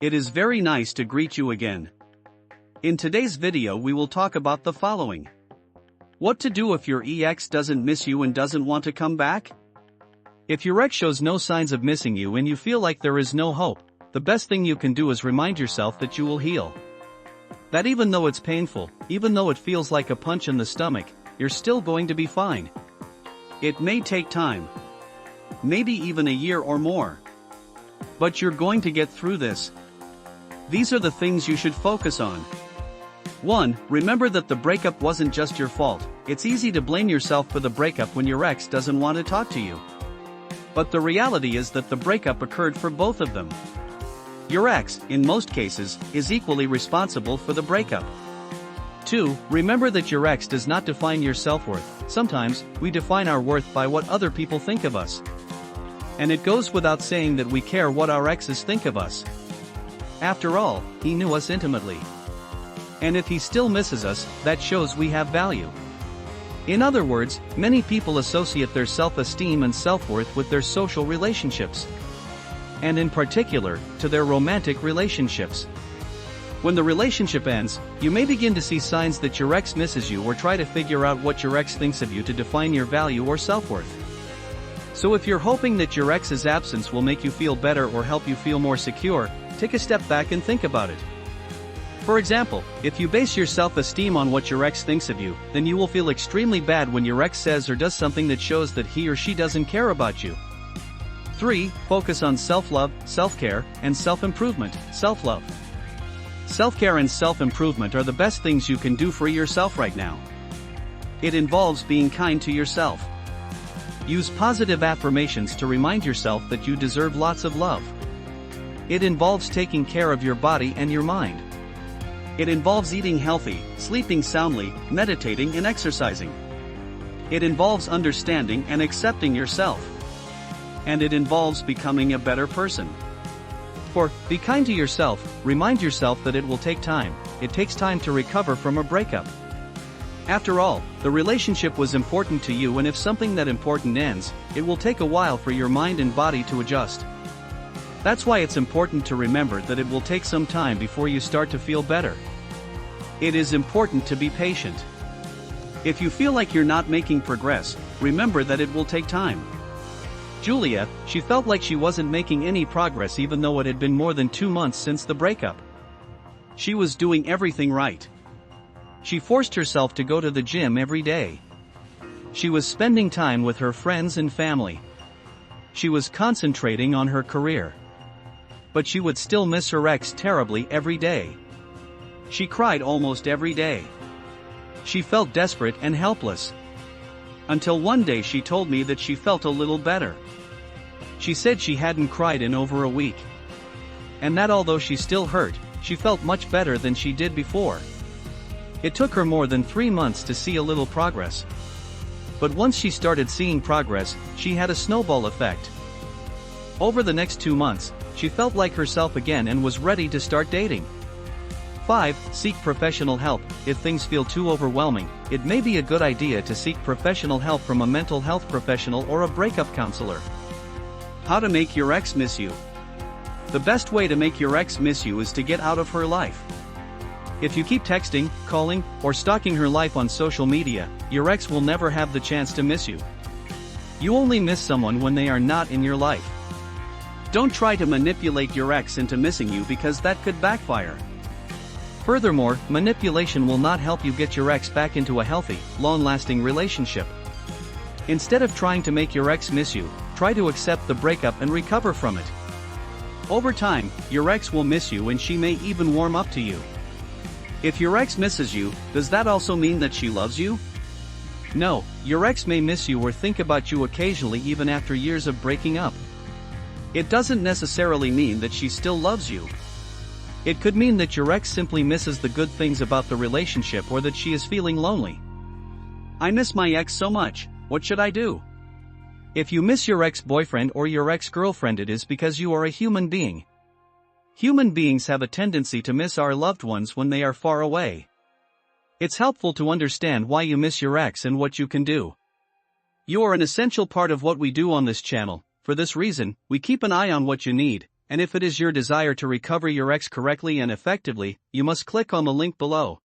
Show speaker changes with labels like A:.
A: It is very nice to greet you again. In today's video we will talk about the following. What to do if your ex doesn't miss you and doesn't want to come back? If your ex shows no signs of missing you and you feel like there is no hope, the best thing you can do is remind yourself that you will heal. That even though it's painful, even though it feels like a punch in the stomach, you're still going to be fine. It may take time. Maybe even a year or more. But you're going to get through this. These are the things you should focus on. 1. Remember that the breakup wasn't just your fault. It's easy to blame yourself for the breakup when your ex doesn't want to talk to you. But the reality is that the breakup occurred for both of them. Your ex, in most cases, is equally responsible for the breakup. 2. Remember that your ex does not define your self-worth. Sometimes, we define our worth by what other people think of us. And it goes without saying that we care what our exes think of us. After all, he knew us intimately. And if he still misses us, that shows we have value. In other words, many people associate their self-esteem and self-worth with their social relationships. And in particular, to their romantic relationships. When the relationship ends, you may begin to see signs that your ex misses you or try to figure out what your ex thinks of you to define your value or self-worth. So if you're hoping that your ex's absence will make you feel better or help you feel more secure, take a step back and think about it. For example, if you base your self-esteem on what your ex thinks of you, then you will feel extremely bad when your ex says or does something that shows that he or she doesn't care about you. 3. Focus on self-love, self-care, and self-improvement. Self-love. Self-care and self-improvement are the best things you can do for yourself right now. It involves being kind to yourself. Use positive affirmations to remind yourself that you deserve lots of love. It involves taking care of your body and your mind. It involves eating healthy, sleeping soundly, meditating and exercising. It involves understanding and accepting yourself. And it involves becoming a better person. 4. Be kind to yourself. Remind yourself that it will take time. It takes time to recover from a breakup. After all, the relationship was important to you, and if something that important ends, it will take a while for your mind and body to adjust. That's why it's important to remember that it will take some time before you start to feel better. It is important to be patient. If you feel like you're not making progress, remember that it will take time. Julia, she felt like she wasn't making any progress even though it had been more than 2 months since the breakup. She was doing everything right. She forced herself to go to the gym every day. She was spending time with her friends and family. She was concentrating on her career. But she would still miss her ex terribly every day. She cried almost every day. She felt desperate and helpless. Until one day she told me that she felt a little better. She said she hadn't cried in over a week. And that although she still hurt, she felt much better than she did before. It took her more than 3 months to see a little progress. But once she started seeing progress, she had a snowball effect. Over the next 2 months, she felt like herself again and was ready to start dating. 5. Seek professional help. If things feel too overwhelming, it may be a good idea to seek professional help from a mental health professional or a breakup counselor. How to make your ex miss you. The best way to make your ex miss you is to get out of her life. If you keep texting, calling, or stalking her life on social media, your ex will never have the chance to miss you. You only miss someone when they are not in your life. Don't try to manipulate your ex into missing you because that could backfire. Furthermore, manipulation will not help you get your ex back into a healthy, long-lasting relationship. Instead of trying to make your ex miss you, try to accept the breakup and recover from it. Over time, your ex will miss you and she may even warm up to you. If your ex misses you, does that also mean that she loves you? No, your ex may miss you or think about you occasionally even after years of breaking up. It doesn't necessarily mean that she still loves you. It could mean that your ex simply misses the good things about the relationship or that she is feeling lonely. I miss my ex so much, what should I do? If you miss your ex-boyfriend or your ex-girlfriend, it is because you are a human being. Human beings have a tendency to miss our loved ones when they are far away. It's helpful to understand why you miss your ex and what you can do. You are an essential part of what we do on this channel. For this reason, we keep an eye on what you need, and if it is your desire to recover your ex correctly and effectively, you must click on the link below.